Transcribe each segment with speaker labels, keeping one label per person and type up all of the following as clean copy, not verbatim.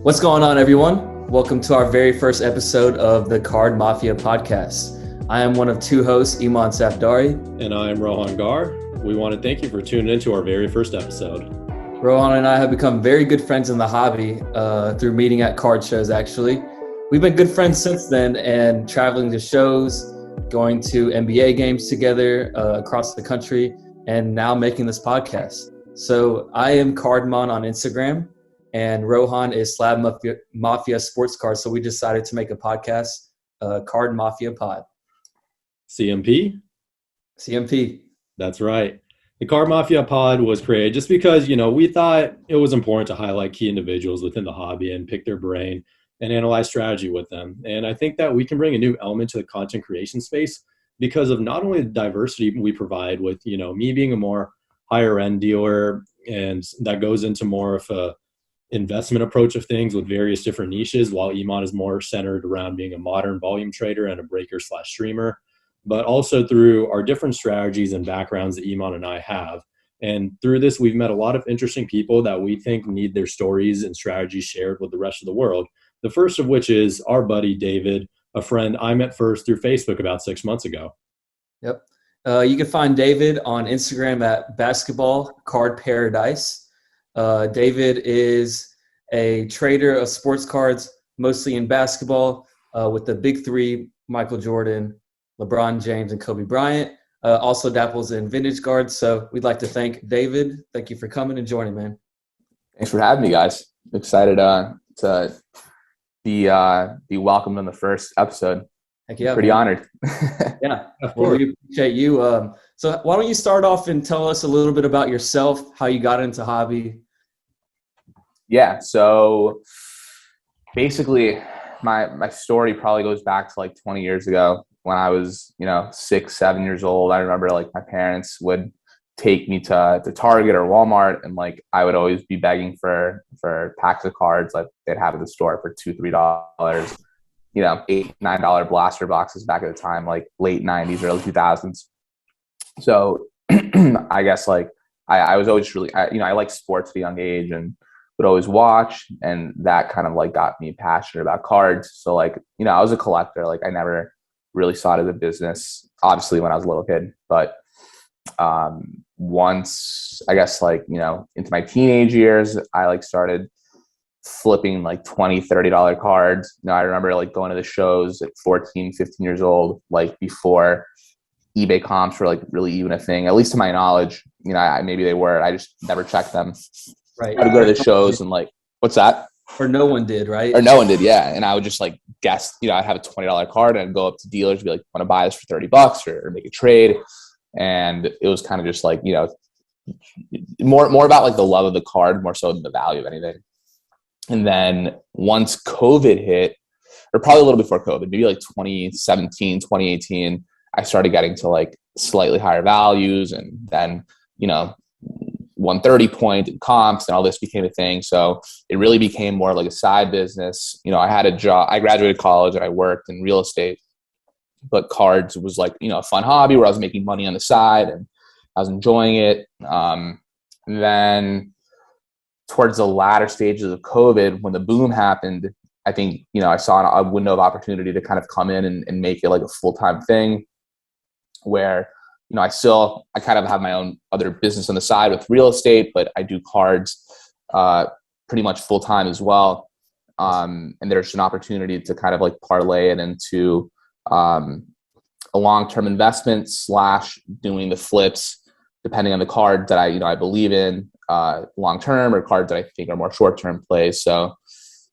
Speaker 1: What's going on, everyone? Welcome to our very first episode of the CardMafia podcast. I am one of two hosts, Emon Safdari.
Speaker 2: And I am Rohan Gaur. We want to thank you for tuning into our very first episode.
Speaker 1: Rohan and I have become very good friends in the hobby through meeting at card shows, actually. We've been good friends since then and traveling to shows, going to NBA games together across the country, and now making this podcast. So I am Cardmon on Instagram, and Rohan is Slab Mafia Sports Cards. So we decided to make a podcast, Card Mafia Pod.
Speaker 2: CMP?
Speaker 1: CMP.
Speaker 2: That's right. The CardMafia Pod was created just because, we thought it was important to highlight key individuals within the hobby and pick their brain and analyze strategy with them. And I think that we can bring a new element to the content creation space because of not only the diversity we provide with, me being a more higher end dealer, and that goes into more of a investment approach of things with various different niches, while Emon is more centered around being a modern volume trader and a breaker/streamer, but also through our different strategies and backgrounds that Emon and I have. And through this, we've met a lot of interesting people that we think need their stories and strategies shared with the rest of the world. The first of which is our buddy David, a friend I met first through Facebook about 6 months ago.
Speaker 1: Yep. You can find David on Instagram at Basketball Card Paradise. David is a trader of sports cards, mostly in basketball, with the big three, Michael Jordan, LeBron James, and Kobe Bryant. Also dabbles in vintage cards. So we'd like to thank David. Thank you for coming and joining, man.
Speaker 3: Thanks for having me, guys. Excited to be welcomed on the first episode.
Speaker 1: Heck yeah,
Speaker 3: pretty honored.
Speaker 1: Yeah, well, we appreciate you. So why don't you start off and tell us a little bit about yourself, how you got into hobby?
Speaker 3: Yeah, so basically my story probably goes back to like 20 years ago when I was, 6, 7 years old. I remember like my parents would take me to Target or Walmart, and like I would always be begging for packs of cards like they'd have at the store for $2-3. $8, $9 blaster boxes back at the time, like late 90s, early 2000s. So I guess like I was always really, I liked sports at a young age and would always watch, and that kind of like got me passionate about cards. So like, I was a collector. Like I never really saw it as a business, obviously when I was a little kid, but once I guess like, into my teenage years, I like started flipping like $20-$30 cards. I remember like going to the shows at 14, 15 years old, like before eBay comps were like really even a thing, at least to my knowledge. Maybe they were, I just never checked them.
Speaker 1: Right.
Speaker 3: I would go to the shows and like, what's that?
Speaker 1: Or no one did, right?
Speaker 3: Or no one did, yeah. And I would just like guess, I'd have a $20 card and I'd go up to dealers and be like, want to buy this for $30 or make a trade. And it was kind of just like, more about like the love of the card, more so than the value of anything. And then once COVID hit, or probably a little before COVID, maybe like 2017, 2018, I started getting to like slightly higher values, and then, 130 point and comps and all this became a thing. So it really became more like a side business. I had a job, I graduated college and I worked in real estate, but cards was like, a fun hobby where I was making money on the side and I was enjoying it. Then towards the latter stages of COVID, when the boom happened, I think, I saw a window of opportunity to kind of come in and make it like a full-time thing where, I kind of have my own other business on the side with real estate, but I do cards pretty much full-time as well. And there's an opportunity to kind of like parlay it into a long-term investment / doing the flips, depending on the card that I believe in long-term, or cards that I think are more short-term plays. So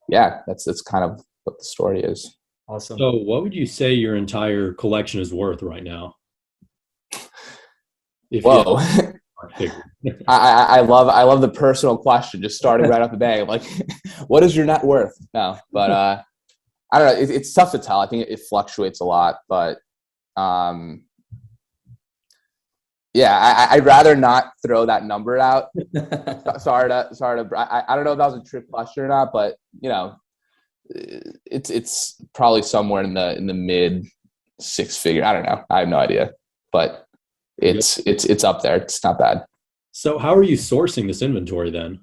Speaker 3: yeah, that's kind of what the story is.
Speaker 1: Awesome.
Speaker 2: So what would you say your entire collection is worth right now?
Speaker 3: Whoa. I love the personal question, just starting right off the bat. Like, what is your net worth? No, but I don't know. It's tough to tell. I think it fluctuates a lot, but yeah, I'd rather not throw that number out. Sorry to. I don't know if that was a trick question or not, but it's probably somewhere in the mid six figure. I don't know. I have no idea, but it's up there. It's not bad.
Speaker 2: So how are you sourcing this inventory then?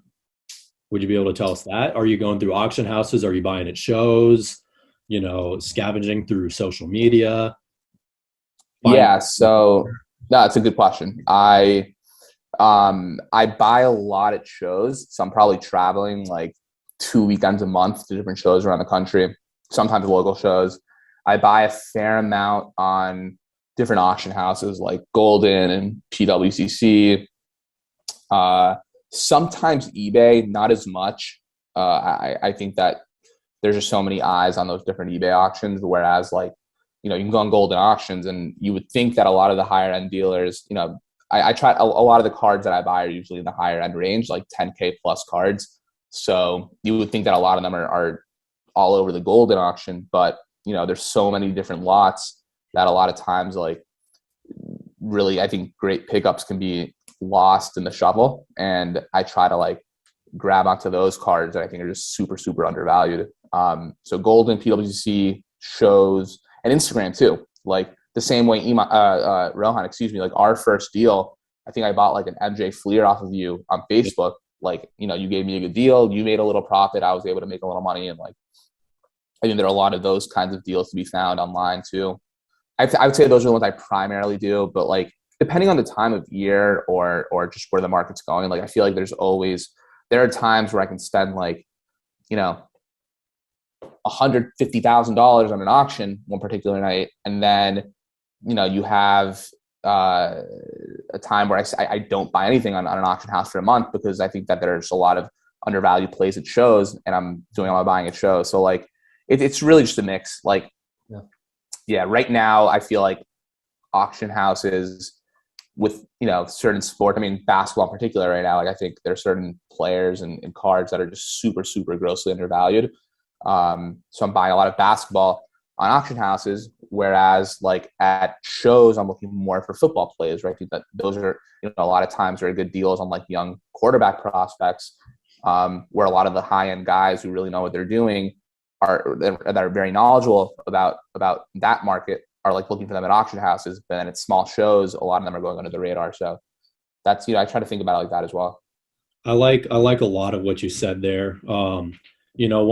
Speaker 2: Would you be able to tell us that? Are you going through auction houses? Are you buying at shows? Scavenging through social media?
Speaker 3: Yeah, so no, that's a good question. I buy a lot at shows, so I'm probably traveling like 2 weekends a month to different shows around the country, sometimes local shows. I buy a fair amount on different auction houses like Golden and PWCC. Sometimes eBay, not as much. I think that there's just so many eyes on those different eBay auctions, whereas like, you can go on Golden auctions and you would think that a lot of the higher end dealers, I try a lot of the cards that I buy are usually in the higher end range, like 10K plus cards. So you would think that a lot of them are all over the Golden auction, but there's so many different lots that a lot of times, like, really, I think great pickups can be lost in the shuffle. And I try to like grab onto those cards that I think are just super, super undervalued. So Golden, PWC, shows, and Instagram too. Like the same way Rohan, like our first deal, I think I bought like an MJ Fleer off of you on Facebook. Like, you gave me a good deal, you made a little profit, I was able to make a little money. And like, I think there are a lot of those kinds of deals to be found online too. I would say those are the ones I primarily do, but like depending on the time of year or just where the market's going, like I feel like there are times where I can spend like, $150,000 on an auction one particular night. And then, you have a time where I don't buy anything on an auction house for a month because I think that there's a lot of undervalued plays at shows and I'm doing all my buying at shows. So like, it's really just a mix. Like, yeah, right now I feel like auction houses with, certain sports, I mean, basketball in particular right now, like I think there are certain players and cards that are just super, super grossly undervalued. So I'm buying a lot of basketball on auction houses, whereas like at shows, I'm looking more for football plays, right? I think that those are, a lot of times very good deals on like young quarterback prospects, where a lot of the high end guys who really know what they're doing that are very knowledgeable about that market are like looking for them at auction houses. But then at small shows, a lot of them are going under the radar. So that's, I try to think about it like that as well.
Speaker 2: I like a lot of what you said there. One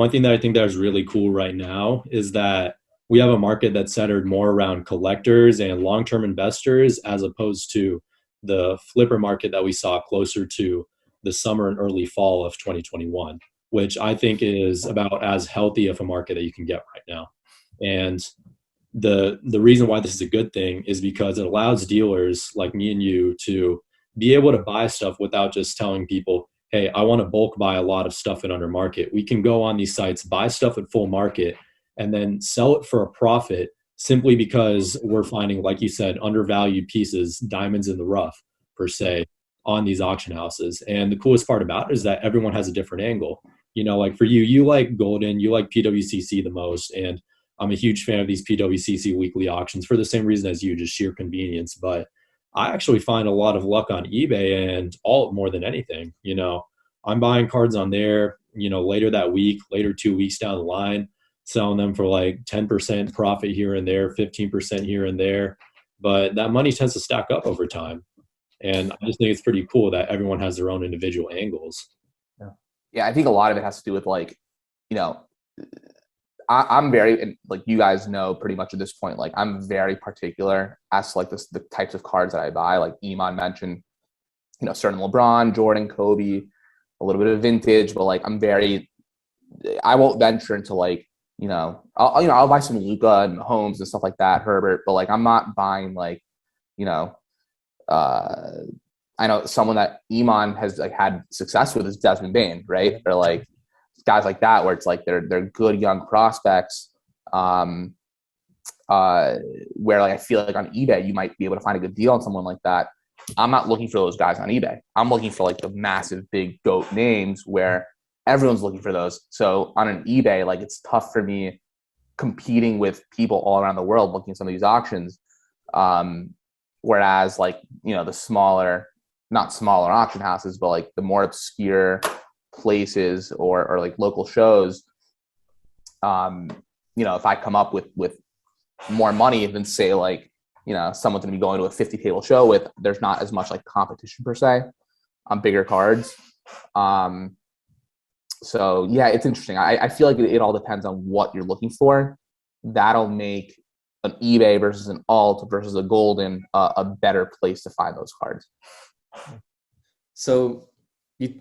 Speaker 2: thing that I think that is really cool right now is that we have a market that's centered more around collectors and long-term investors as opposed to the flipper market that we saw closer to the summer and early fall of 2021, which I think is about as healthy of a market that you can get right now. And the reason why this is a good thing is because it allows dealers like me and you to be able to buy stuff without just telling people, hey, I want to bulk buy a lot of stuff at under market. We can go on these sites, buy stuff at full market, and then sell it for a profit simply because we're finding, like you said, undervalued pieces, diamonds in the rough, per se, on these auction houses. And the coolest part about it is that everyone has a different angle. Like for you, you like Golden, you like PWCC the most, and I'm a huge fan of these PWCC weekly auctions for the same reason as you, just sheer convenience. But I actually find a lot of luck on eBay and alt more than anything. I'm buying cards on there, later that week, later 2 weeks down the line, selling them for like 10% profit here and there, 15% here and there. But that money tends to stack up over time. And I just think it's pretty cool that everyone has their own individual angles.
Speaker 3: Yeah, I think a lot of it has to do with like, I'm very, and like you guys know pretty much at this point, like I'm very particular as to like the types of cards that I buy. Like Emon mentioned, certain LeBron, Jordan, Kobe, a little bit of vintage, but like I won't venture into like, I'll buy some Luka and Holmes and stuff like that, Herbert, but like I'm not buying like, I know someone that Emon has like had success with is Desmond Bain, right? Or like guys like that, where it's like they're good young prospects, where like I feel like on eBay you might be able to find a good deal on someone like that. I'm not looking for those guys on eBay. I'm looking for like the massive big GOAT names where everyone's looking for those. So on an eBay, like it's tough for me competing with people all around the world looking at some of these auctions. Whereas like, the smaller, not smaller auction houses, but like the more obscure places or like local shows, if I come up with more money than say like, someone's gonna be going to a 50 table show with, there's not as much like competition per se on bigger cards. So yeah, it's interesting. I feel like it all depends on what you're looking for. That'll make an eBay versus an alt versus a golden a better place to find those cards.
Speaker 1: So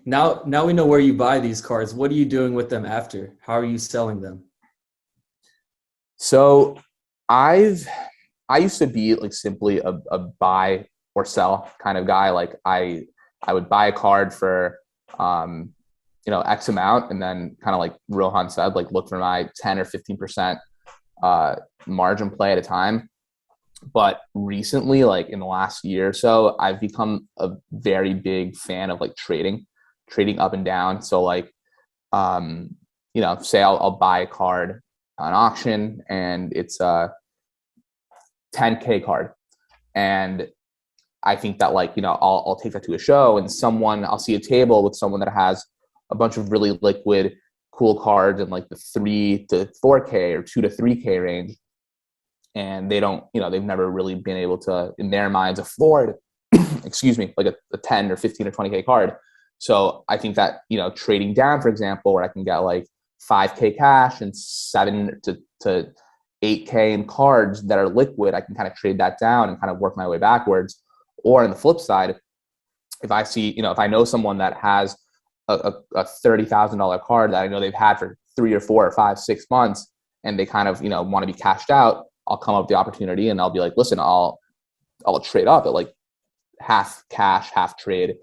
Speaker 1: now we know where you buy these cards. What are you doing with them after? How are you selling them?
Speaker 3: So I used to be like simply a buy or sell kind of guy. Like I would buy a card for X amount, and then kind of like Rohan said, like look for my 10 or 15% margin play at a time. But recently, like in the last year or so, I've become a very big fan of like trading up and down. So like, say I'll buy a card on auction and it's a 10K card. And I think that like, I'll take that to a show and I'll see a table with someone that has a bunch of really liquid, cool cards in like the 3 to 4K or 2 to 3K range. And they don't, they've never really been able to, in their minds, afford, like a 10 or 15 or 20K card. So I think that, trading down, for example, where I can get like 5K cash and 7 to 8K in cards that are liquid, I can kind of trade that down and kind of work my way backwards. Or on the flip side, if I see, if I know someone that has a $30,000 card that I know they've had for 3 or 4 or 5, 6 months, and they kind of, want to be cashed out, I'll come up with the opportunity and I'll be like, listen, I'll trade up at like half cash, half trade.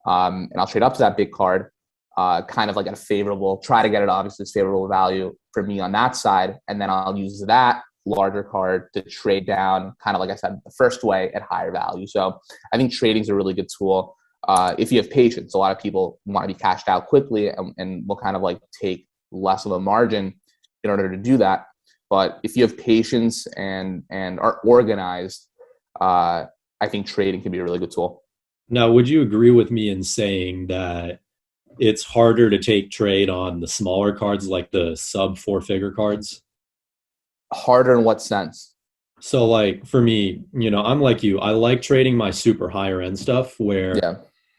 Speaker 3: And I'll trade up to that big card, kind of like at a try to get it obviously favorable value for me on that side. And then I'll use that larger card to trade down, kind of like I said, the first way at higher value. So I think trading is a really good tool. If you have patience. A lot of people want to be cashed out quickly and will kind of like take less of a margin in order to do that. But if you have patience and are organized, I think trading can be a really good tool.
Speaker 2: Now, would you agree with me in saying that it's harder to take trade on the smaller cards, like the sub 4-figure cards?
Speaker 3: Harder in what sense?
Speaker 2: So like for me, I'm like you. I like trading my super higher end stuff where,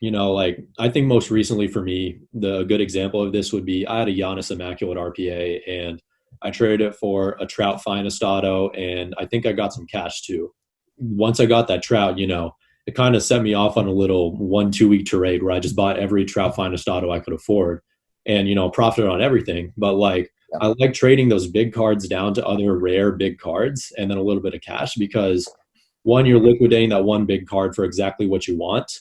Speaker 2: like I think most recently for me, the good example of this would be I had a Giannis Immaculate RPA and I traded it for a Trout Finest Auto, and I think I got some cash too. Once I got that Trout, it kind of set me off on a little 1-2 week trade where I just bought every Trout Finest Auto I could afford and, profited on everything. But like, I like trading those big cards down to other rare big cards and then a little bit of cash because one, you're liquidating that one big card for exactly what you want.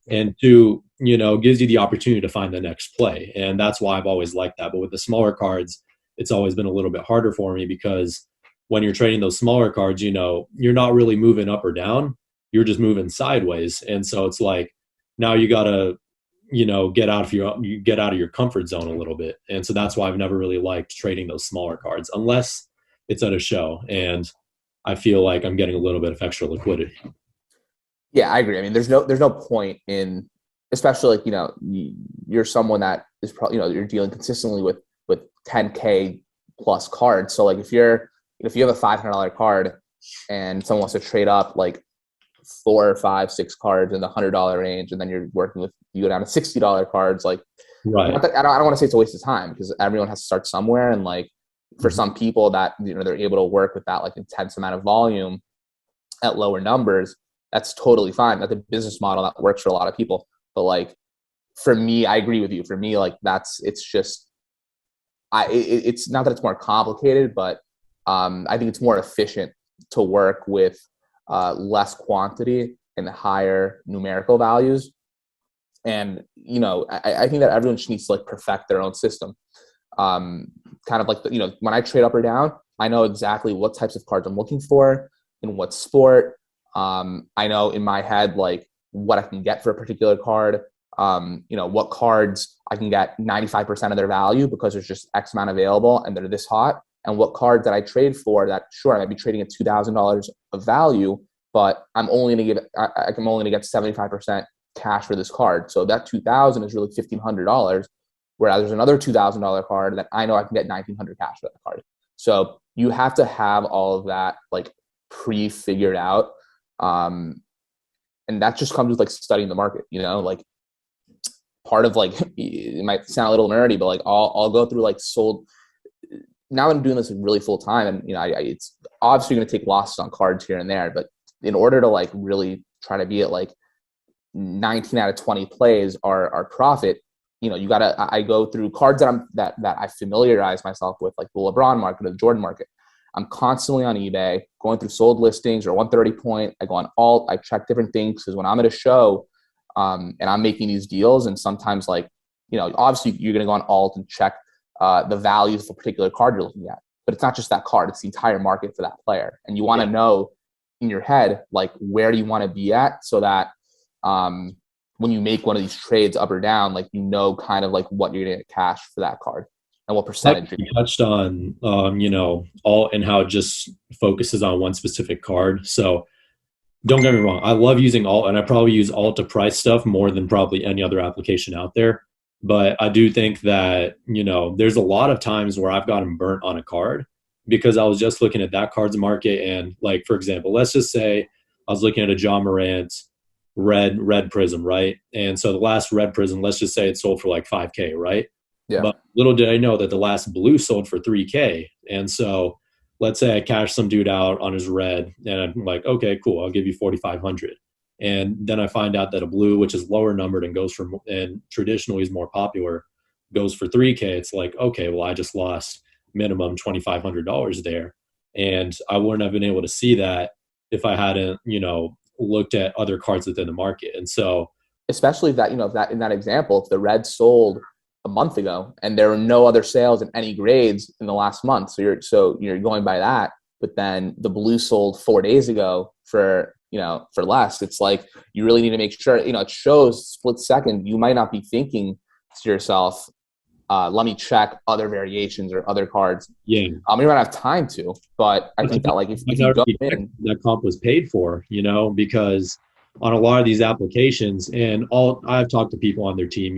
Speaker 2: And two, gives you the opportunity to find the next play. And that's why I've always liked that. But with the smaller cards, it's always been a little bit harder for me because when you're trading those smaller cards, you're not really moving up or down. You're just moving sideways. And so it's like, now you got to, get out of your comfort zone a little bit. And so that's why I've never really liked trading those smaller cards unless it's at a show. And I feel like I'm getting a little bit of extra liquidity.
Speaker 3: Yeah, I agree. I mean, there's no point in, especially like, you're someone that is probably, you're dealing consistently with 10K plus cards. So like if you have a $500 card and someone wants to trade up like 4 or 5, 6 cards in the $100 range, and then you go down to $60 cards, like
Speaker 2: right.
Speaker 3: I don't want to say it's a waste of time because everyone has to start somewhere. And like for some people that, they're able to work with that like intense amount of volume at lower numbers, that's totally fine. That's a business model that works for a lot of people. But like for me, I agree with you. For me, like it's not that it's more complicated, but I think it's more efficient to work with less quantity and higher numerical values. And, I think that everyone just needs to like perfect their own system. Kind of like, when I trade up or down, I know exactly what types of cards I'm looking for in what sport. I know in my head, like what I can get for a particular card. What cards I can get 95% of their value because there's just X amount available and they're this hot, and what cards that I trade for that, sure, I might be trading at $2,000 of value, but I'm only going to I'm only going to get 75% cash for this card. So that $2,000 is really $1,500, whereas there's another $2,000 card that I know I can get $1,900 cash for that card. So you have to have all of that like pre-figured out. And that just comes with like studying the market, like part of like, it might sound a little nerdy, but like I'll go through like sold. Now I'm doing this really full time, and it's obviously going to take losses on cards here and there, but in order to like really try to be at like 19 out of 20 plays are profit, I go through cards that I familiarize myself with, like the LeBron market or the Jordan market. I'm constantly on eBay going through sold listings or 130 point. I go on alt. I check different things because when I'm at a show and I'm making these deals, and sometimes like, obviously you're going to go on alt and check the values of a particular card you're looking at. But it's not just that card. It's the entire market for that player. And you want to know in your head, like, where do you want to be at so that when you make one of these trades up or down, like, kind of like what you're going to get cash for that card and what percentage.
Speaker 2: You touched on, alt and how it just focuses on one specific card. So don't get me wrong. I love using alt, and I probably use alt to price stuff more than probably any other application out there. But I do think that, there's a lot of times where I've gotten burnt on a card because I was just looking at that card's market. And like, for example, let's just say I was looking at a John Morant red prism, right? And so the last red prism, let's just say it sold for like 5K, right?
Speaker 3: Yeah.
Speaker 2: But little did I know that the last blue sold for 3K. And so let's say I cash some dude out on his red, and I'm like, okay, cool, I'll give you 4,500. And then I find out that a blue, which is lower numbered and traditionally is more popular, goes for 3K. It's like, okay, well, I just lost minimum $2,500 there. And I wouldn't have been able to see that if I hadn't, looked at other cards within the market. And so,
Speaker 3: especially if that, if that in that example, if the red sold a month ago and there were no other sales in any grades in the last month, so you're going by that, but then the blue sold 4 days ago for less, it's like you really need to make sure, it shows split second. You might not be thinking to yourself, let me check other variations or other cards.
Speaker 2: Yeah.
Speaker 3: You don't have time to, but I think that like if you go in,
Speaker 2: that comp was paid for, because on a lot of these applications, and I've talked to people on their team,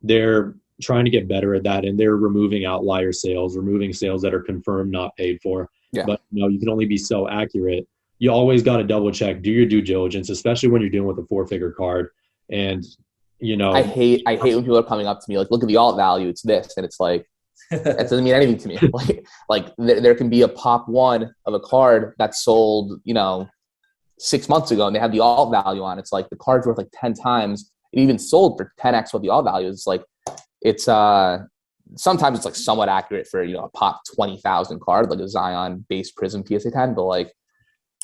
Speaker 2: they're trying to get better at that, and they're removing outlier sales, removing sales that are confirmed, not paid for.
Speaker 3: Yeah.
Speaker 2: But you can only be so accurate. You always got to double check, do your due diligence, especially when you're dealing with a 4-figure card. And I
Speaker 3: hate when people are coming up to me like, look at the alt value, it's this, and it's like, that doesn't mean anything to me. like there can be a pop one of a card that sold 6 months ago, and they have the alt value on. It's like the card's worth like 10 times. It even sold for 10x what the alt value is. It's like, it's sometimes it's like somewhat accurate for a pop 20,000 card, like a Zion base prism PSA 10, but like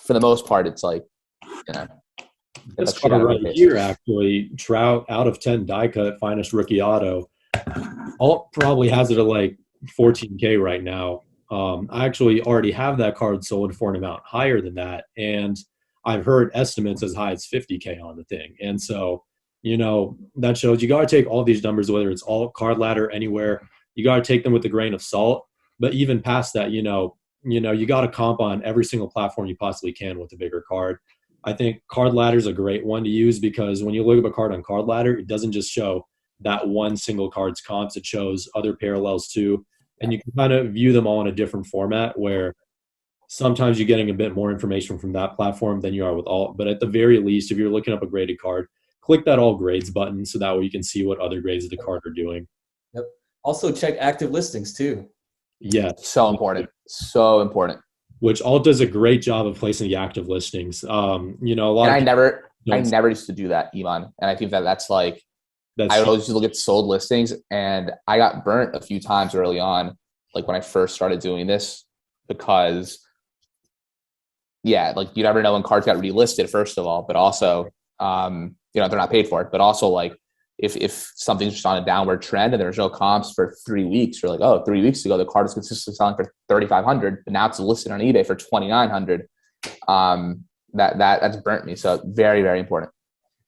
Speaker 3: for the most part, it's like,
Speaker 2: this card right here, actually, Trout out of 10 die cut, finest rookie auto. Alt probably has it at like 14K right now. I actually already have that card sold for an amount higher than that, and I've heard estimates as high as 50K on the thing. And so, that shows you got to take all these numbers, whether it's alt, card ladder, anywhere, you got to take them with a grain of salt. But even past that, you got to comp on every single platform you possibly can with a bigger card. I think card ladder is a great one to use because when you look at a card on card ladder, it doesn't just show that one single card's comps, it shows other parallels too. And you can kind of view them all in a different format where sometimes you're getting a bit more information from that platform than you are with alt. But at the very least, if you're looking up a graded card, click that all grades button so that way you can see what other grades of the card are doing.
Speaker 1: Yep. Also check active listings too.
Speaker 2: Yeah.
Speaker 3: So important. So important.
Speaker 2: Which alt does a great job of placing the active listings. A lot.
Speaker 3: And I never used to do that, Emon. And I think that's like, I would always look at sold listings, and I got burnt a few times early on, like when I first started doing this, because like you never know when cards got relisted, first of all, but also, they're not paid for it, but also like if something's just on a downward trend and there's no comps for 3 weeks, you're like, oh, 3 weeks ago, the card was consistently selling for 3,500, but now it's listed on eBay for 2,900. That's burnt me. So very, very important.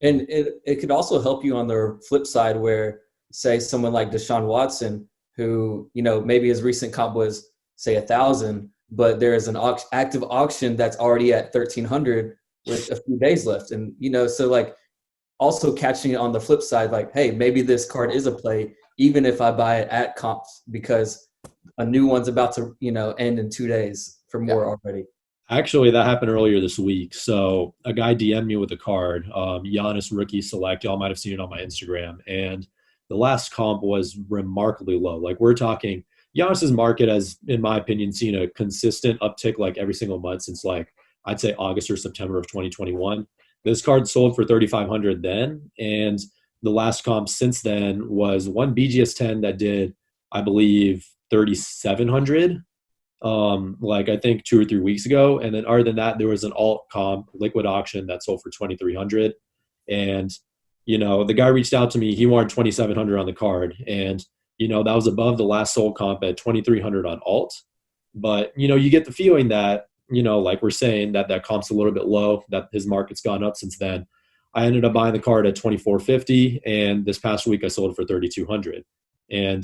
Speaker 1: And it could also help you on the flip side where, say, someone like Deshaun Watson, who, maybe his recent comp was, say, 1,000, but there is an active auction that's already at 1,300 with a few days left. And, so like also catching it on the flip side, like, hey, maybe this card is a play, even if I buy it at comps, because a new one's about to, end in 2 days for more already.
Speaker 2: Actually, that happened earlier this week. So a guy DM'd me with a card, Giannis rookie select. Y'all might have seen it on my Instagram. And the last comp was remarkably low. Like we're talking, Giannis's market has, in my opinion, seen a consistent uptick like every single month since like I'd say August or September of 2021. This card sold for 3,500 then, and the last comp since then was one BGS 10 that did, I believe, 3,700. Like I think 2 or 3 weeks ago. And then other than that, there was an alt comp liquid auction that sold for 2,300. And, the guy reached out to me, he wanted 2,700 on the card. And, that was above the last sold comp at 2,300 on alt. But, you get the feeling that, like we're saying that comp's a little bit low, that his market's gone up since then. I ended up buying the card at 2,450, and this past week I sold it for 3,200. And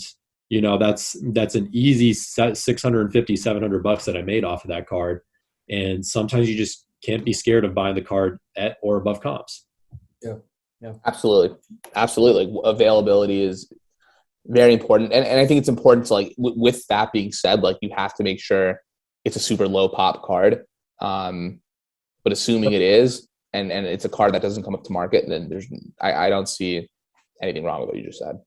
Speaker 2: that's an easy 650, $700 that I made off of that card. And sometimes you just can't be scared of buying the card at or above comps.
Speaker 1: Yeah. Yeah.
Speaker 3: Absolutely. Availability is very important. And I think it's important to like, with that being said, like you have to make sure it's a super low pop card. But assuming it is, and it's a card that doesn't come up to market, then I don't see anything wrong with what you just said.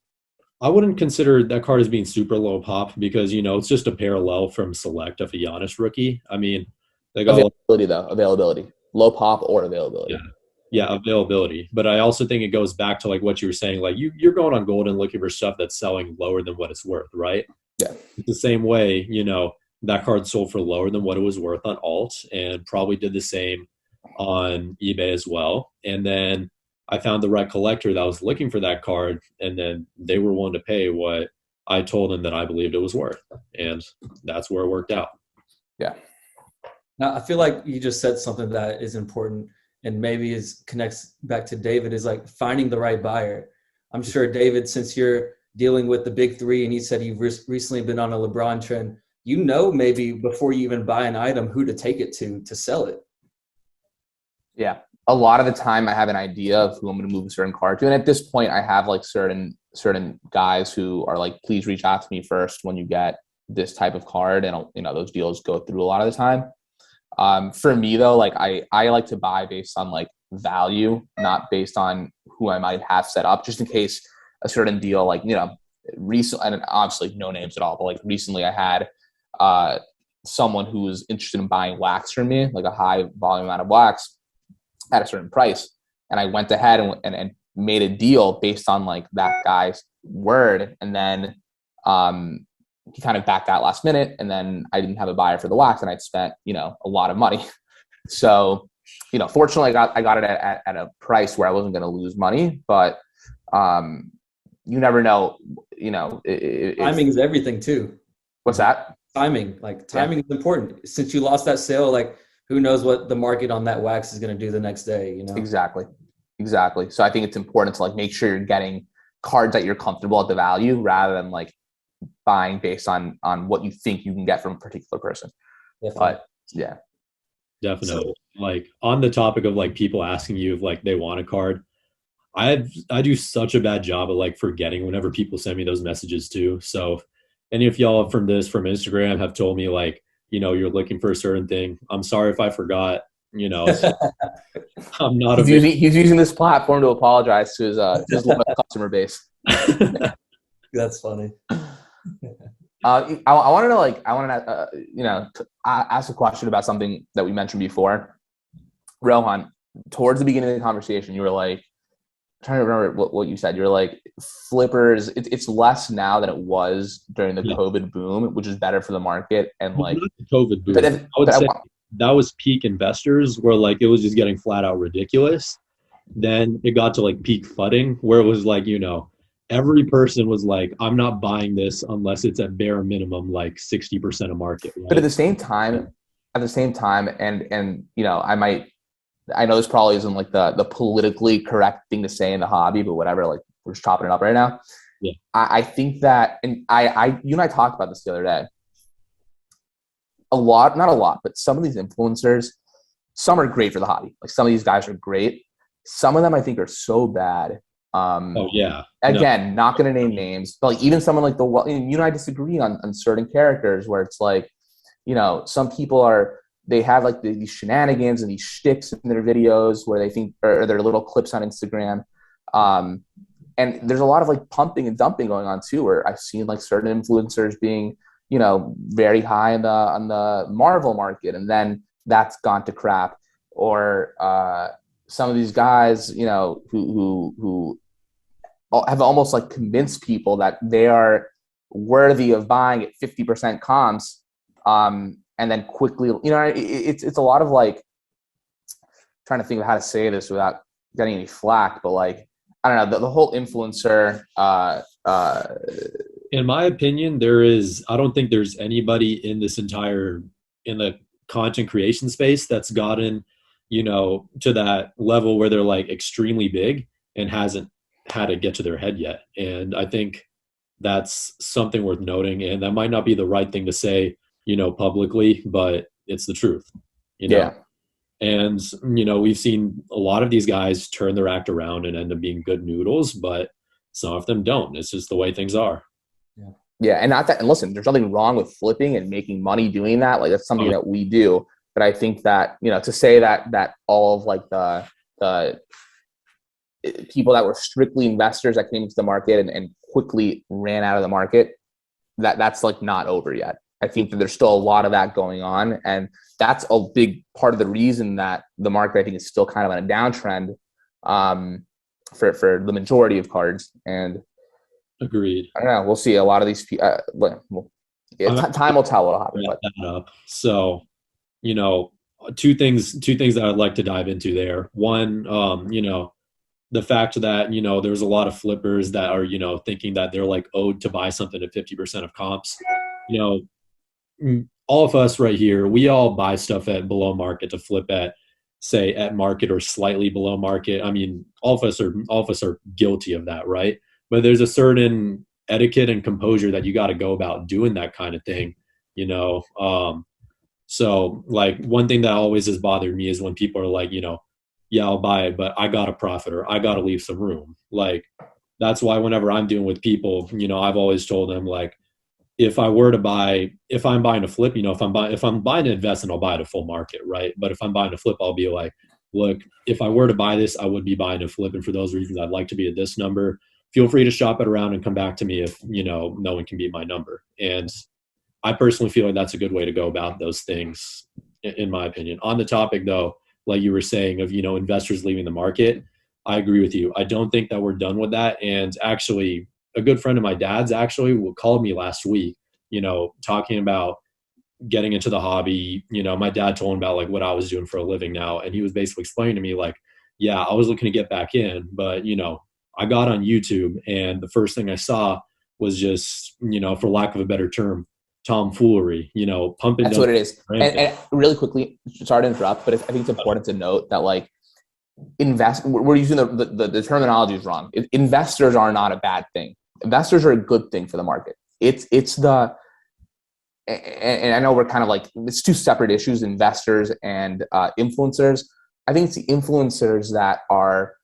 Speaker 2: I wouldn't consider that card as being super low pop because, it's just a parallel from select of a Giannis rookie. I mean, they got
Speaker 3: availability, low pop or availability.
Speaker 2: Yeah, availability. But I also think it goes back to like what you were saying, like you're going on Gold and looking for stuff that's selling lower than what it's worth, right?
Speaker 3: Yeah.
Speaker 2: It's the same way, that card sold for lower than what it was worth on alt and probably did the same on eBay as well. And then I found the right collector that was looking for that card, and then they were willing to pay what I told them that I believed it was worth. And that's where it worked out.
Speaker 3: Yeah.
Speaker 1: Now, I feel like you just said something that is important and maybe connects back to David, is like finding the right buyer. I'm sure, David, since you're dealing with the big three and you said you've recently been on a LeBron trend, maybe before you even buy an item, who to take it to sell it.
Speaker 3: Yeah. A lot of the time I have an idea of who I'm going to move a certain card to. And at this point I have like certain guys who are like, please reach out to me first when you get this type of card. And those deals go through a lot of the time. For me though, like I like to buy based on like value, not based on who I might have set up, just in case a certain deal, like, recently, and obviously no names at all, but like recently I had someone who was interested in buying wax from me, like a high volume amount of wax at a certain price. And I went ahead and made a deal based on like that guy's word. And then he kind of backed out last minute, and then I didn't have a buyer for the wax, and I'd spent, a lot of money. So, fortunately I got it at a price where I wasn't going to lose money, but you never know,
Speaker 1: timing is everything too.
Speaker 3: What's that?
Speaker 1: Timing is important. Since you lost that sale, like who knows what the market on that wax is going to do the next day,
Speaker 3: Exactly. So I think it's important to like make sure you're getting cards that you're comfortable at the value rather than like buying based on what you think you can get from a particular person.
Speaker 1: Definitely.
Speaker 3: But yeah.
Speaker 2: Definitely. Like on the topic of like people asking you if like they want a card, I do such a bad job of like forgetting whenever people send me those messages too. So any of y'all from Instagram have told me like, you're looking for a certain thing, I'm sorry if I forgot. I'm not
Speaker 3: he's using this platform to apologize to his customer base.
Speaker 1: That's funny.
Speaker 3: I want to ask a question about something that we mentioned before. Rohan, towards the beginning of the conversation, you were like, I'm trying to remember what you said. You were like, flippers, it's less now than it was during the COVID boom, which is better for the market. And like
Speaker 2: the COVID boom, I would say that was peak investors where like it was just getting flat out ridiculous. Then it got to like peak flooding where it was like, every person was like, I'm not buying this unless it's at bare minimum like 60% of market. Right?
Speaker 3: But at the same time, and I know this probably isn't like the politically correct thing to say in the hobby, but whatever, like we're just chopping it up right now.
Speaker 2: Yeah.
Speaker 3: I think that, and you and I talked about this the other day. Not a lot, but some of these influencers, some are great for the hobby. Like some of these guys are great. Some of them I think are so bad. Again, not going to name names, but like even someone like you and I disagree on certain characters where it's like, some people are they have like these shenanigans and these shticks in their videos where they think, or their little clips on Instagram. And there's a lot of like pumping and dumping going on too, where I've seen like certain influencers being, very high on the Marvel market, and then that's gone to crap. Or some of these guys, who have almost like convinced people that they are worthy of buying at 50% comps, and then quickly, it's a lot of like trying to think of how to say this without getting any flack, but like, I don't know, the whole influencer.
Speaker 2: In my opinion, I don't think there's anybody in the content creation space that's gotten, to that level where they're like extremely big and hasn't had it get to their head yet. And I think that's something worth noting. And that might not be the right thing to say, publicly, but it's the truth,
Speaker 3: Yeah.
Speaker 2: And, we've seen a lot of these guys turn their act around and end up being good noodles, but some of them don't. It's just the way things are.
Speaker 3: Yeah. And not that, and listen, there's nothing wrong with flipping and making money doing that. Like that's something that we do. But I think that, to say that all of like the people that were strictly investors that came into the market and quickly ran out of the market, that's like not over yet. I think that there's still a lot of that going on. And that's a big part of the reason that the market, I think, is still kind of on a downtrend for the majority of cards. And
Speaker 2: agreed.
Speaker 3: I don't know. We'll see. A lot of these people, time will tell what'll happen.
Speaker 2: That up. So, two things that I'd like to dive into there. One, the fact that, there's a lot of flippers that are, thinking that they're like owed to buy something at 50% of comps. All of us right here, we all buy stuff at below market to flip at, say, at market or slightly below market. I mean, all of us are guilty of that, right? But there's a certain etiquette and composure that you got to go about doing that kind of thing, So like one thing that always has bothered me is when people are like, yeah, I'll buy it, but I got to profit or I got to leave some room. Like, that's why whenever I'm dealing with people, I've always told them, like, if I'm buying a flip, if I'm buying to invest, and I'll buy it at full market, right? But if I'm buying a flip, I'll be like, look, if I were to buy this, I would be buying a flip. And for those reasons, I'd like to be at this number. Feel free to shop it around and come back to me if, no one can beat my number. And I personally feel like that's a good way to go about those things, in my opinion. On the topic, though, like you were saying of, investors leaving the market, I agree with you. I don't think that we're done with that. And actually, a good friend of my dad's actually called me last week, talking about getting into the hobby. My dad told him about like what I was doing for a living now. And he was basically explaining to me like, yeah, I was looking to get back in, but, I got on YouTube and the first thing I saw was just, for lack of a better term, tomfoolery, pumping.
Speaker 3: That's what it is. And really quickly, sorry to interrupt, but I think it's important to note that like we're using the terminology is wrong. Investors are not a bad thing. Investors are a good thing for the market. And I know we're kind of like, it's two separate issues, investors and influencers. I think it's the influencers that are,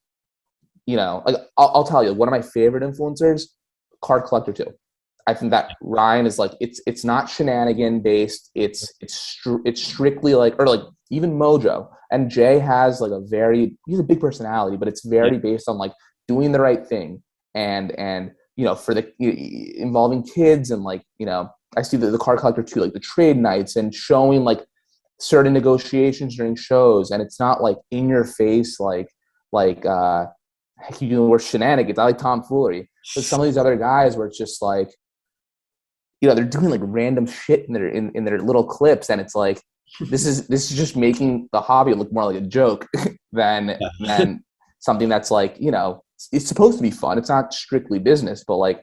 Speaker 3: like I'll tell you, one of my favorite influencers, Card Collector 2. I think that Ryan is like, it's not shenanigan based. It's strictly like, or like even Mojo. And Jay has like he's a big personality, but it's very based on like doing the right thing and for the involving kids and like, I see the Card Collector 2, like the trade nights and showing like certain negotiations during shows. And it's not like in your face, like you know, shenanigans. I like tomfoolery. But some of these other guys where it's just like, they're doing like random shit in their little clips, and it's like this is just making the hobby look more like a joke than something that's like, it's supposed to be fun. It's not strictly business, but like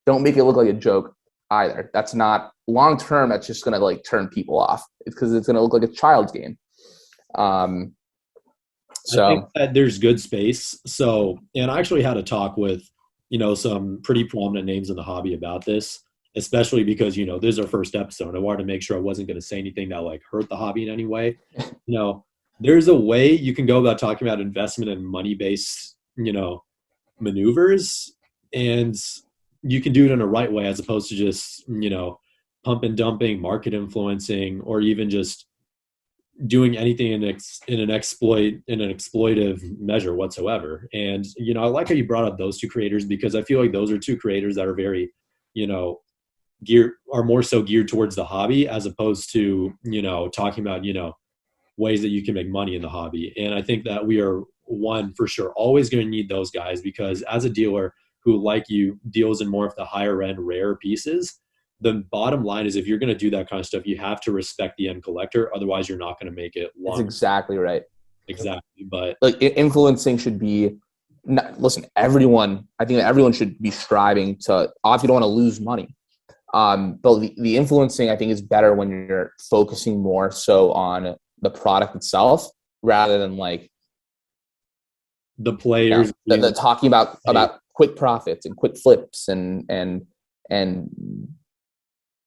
Speaker 3: don't make it look like a joke either. That's not long term. That's just gonna like turn people off. It's because it's gonna look like a child's game. So
Speaker 2: I think that there's good space. So, and I actually had a talk with, some pretty prominent names in the hobby about this, especially because, this is our first episode. I wanted to make sure I wasn't going to say anything that like hurt the hobby in any way. There's a way you can go about talking about investment and money-based, maneuvers, and you can do it in a right way as opposed to just, pump and dumping, market influencing, or even just doing anything in an exploitive measure whatsoever. And I like how you brought up those two creators, because I feel like those are two creators that are very, are more so geared towards the hobby, as opposed to talking about ways that you can make money in the hobby. And I think that we are, one, for sure, always going to need those guys, because as a dealer who, like you, deals in more of the higher end rare pieces, the bottom line is, if you're going to do that kind of stuff, you have to respect the end collector. Otherwise, you're not going to make it long.
Speaker 3: That's exactly right.
Speaker 2: Exactly. But
Speaker 3: like, influencing should be, listen, everyone, I think that everyone should be striving to, obviously you don't want to lose money. But the influencing, I think, is better when you're focusing more so on the product itself, rather than like
Speaker 2: the players,
Speaker 3: the talking about quick profits and quick flips and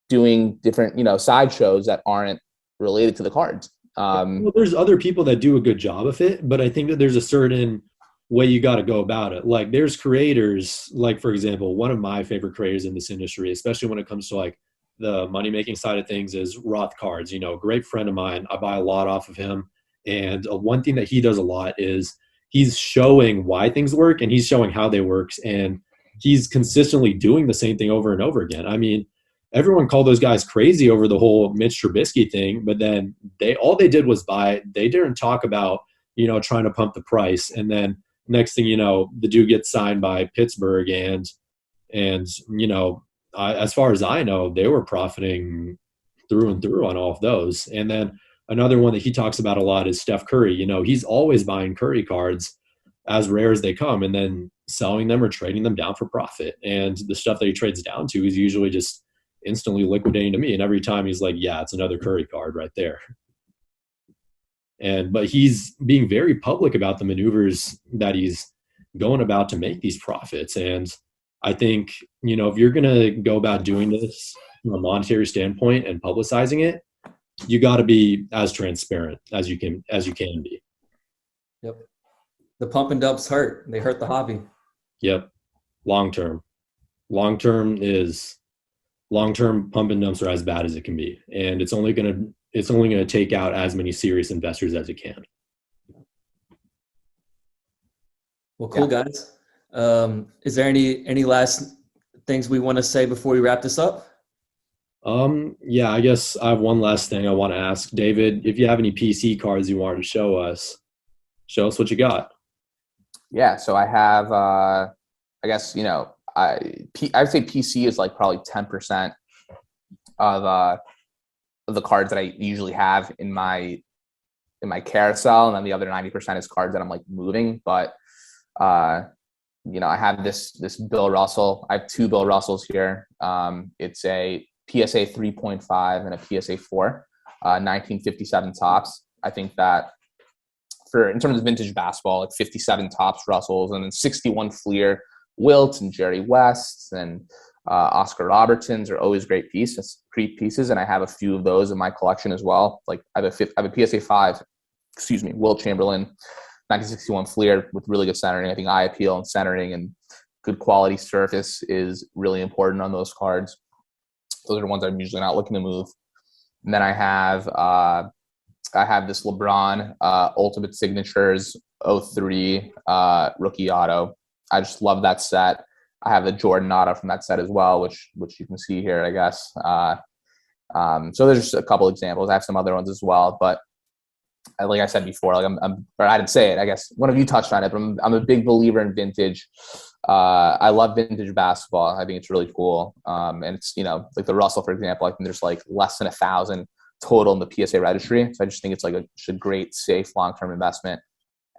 Speaker 3: doing different sideshows that aren't related to the cards.
Speaker 2: Well, there's other people that do a good job of it, but I think that there's a certain way you got to go about it. Like, there's creators, like, for example, one of my favorite creators in this industry, especially when it comes to like the money making side of things, is Roth Cards. Great friend of mine. I buy a lot off of him. And one thing that he does a lot is he's showing why things work, and he's showing how they work. And he's consistently doing the same thing over and over again. I mean, everyone called those guys crazy over the whole Mitch Trubisky thing, but then all they did was buy. They didn't talk about, trying to pump the price. And then next thing you know, the dude gets signed by Pittsburgh, and as far as I know, they were profiting through and through on all of those. And then another one that he talks about a lot is Steph Curry. He's always buying Curry cards as rare as they come, and then selling them or trading them down for profit. And the stuff that he trades down to is usually just instantly liquidating to me. And every time he's like, yeah, it's another Curry card right there. But he's being very public about the maneuvers that he's going about to make these profits. And I think, if you're going to go about doing this from a monetary standpoint and publicizing it, you got to be as transparent as you can be.
Speaker 1: Yep. The pump and dumps hurt. They hurt the hobby.
Speaker 2: Yep. Long-term pump and dumps are as bad as it can be. And it's only going to take out as many serious investors as it can.
Speaker 1: Well, cool, guys. Is there any last things we want to say before we wrap this up?
Speaker 2: Yeah, I guess I have one last thing I want to ask. David, if you have any PC cards you wanted to show us what you got.
Speaker 3: Yeah, so I have, I guess, I would say PC is like probably 10% of the cards that I usually have in my carousel, and then the other 90% is cards that I'm like moving. But I have this Bill Russell. I have two Bill Russells here. It's a PSA 3.5 and a PSA 4, 1957 tops. I think that in terms of vintage basketball, like 57 tops Russells, and then 61 Fleer Wilt and Jerry West and Oscar Robertsons are always great pieces. And I have a few of those in my collection as well. Like I have a PSA 5, Wilt Chamberlain, 1961 Fleer with really good centering. I think eye appeal and centering and good quality surface is really important on those cards. Those are the ones I'm usually not looking to move. And then I have this LeBron Ultimate Signatures 03 rookie auto. I just love that set. I have the Jordan auto from that set as well, which you can see here, I guess. So there's just a couple examples. I have some other ones as well, but like I said before, like or I didn't say it, I guess one of you touched on it, but I'm a big believer in vintage. I love vintage basketball. I think it's really cool. And it's, like the Russell, for example, I think there's like less than 1,000 total in the PSA registry. So I just think it's like a great, safe, long-term investment.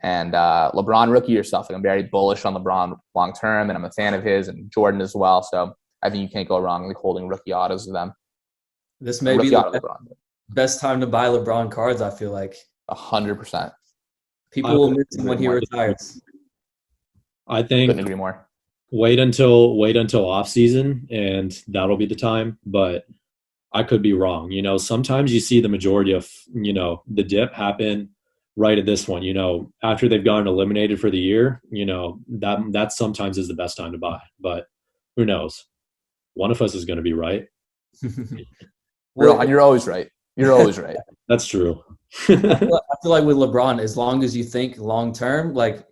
Speaker 3: And LeBron rookie yourself, like I'm very bullish on LeBron long-term, and I'm a fan of his, and Jordan as well. So I think you can't go wrong like holding rookie autos of them.
Speaker 1: This may be the best time to buy LeBron cards, I feel like.
Speaker 3: 100%.
Speaker 1: People will miss him when he retires.
Speaker 2: I think
Speaker 3: couldn't agree more.
Speaker 2: Wait until off season, and that'll be the time. But I could be wrong. Sometimes you see the majority of the dip happen right at this one. After they've gotten eliminated for the year, that sometimes is the best time to buy. But who knows? One of us is going to be right.
Speaker 3: Rohan, you're always right. You're always right.
Speaker 2: That's true.
Speaker 1: I feel like with LeBron, as long as you think long term, like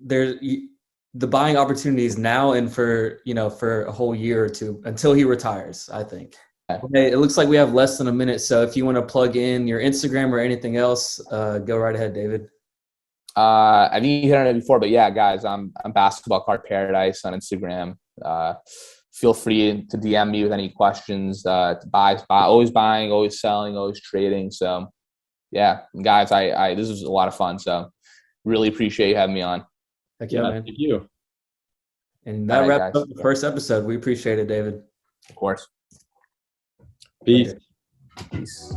Speaker 1: the buying opportunity is now and for a whole year or two until he retires, I think. Okay, it looks like we have less than a minute, so if you want to plug in your Instagram or anything else, go right ahead, David.
Speaker 3: I think you hit on it before, but yeah, guys, I'm Basketball Card Paradise on Instagram. Feel free to DM me with any questions. To buy, always buying, always selling, always trading. So yeah, guys, I this was a lot of fun. So really appreciate you having me on.
Speaker 1: Heck yeah, man.
Speaker 2: Thank you.
Speaker 1: And that wraps up the first episode. We appreciate it, David.
Speaker 3: Of course.
Speaker 2: Peace.
Speaker 3: Peace.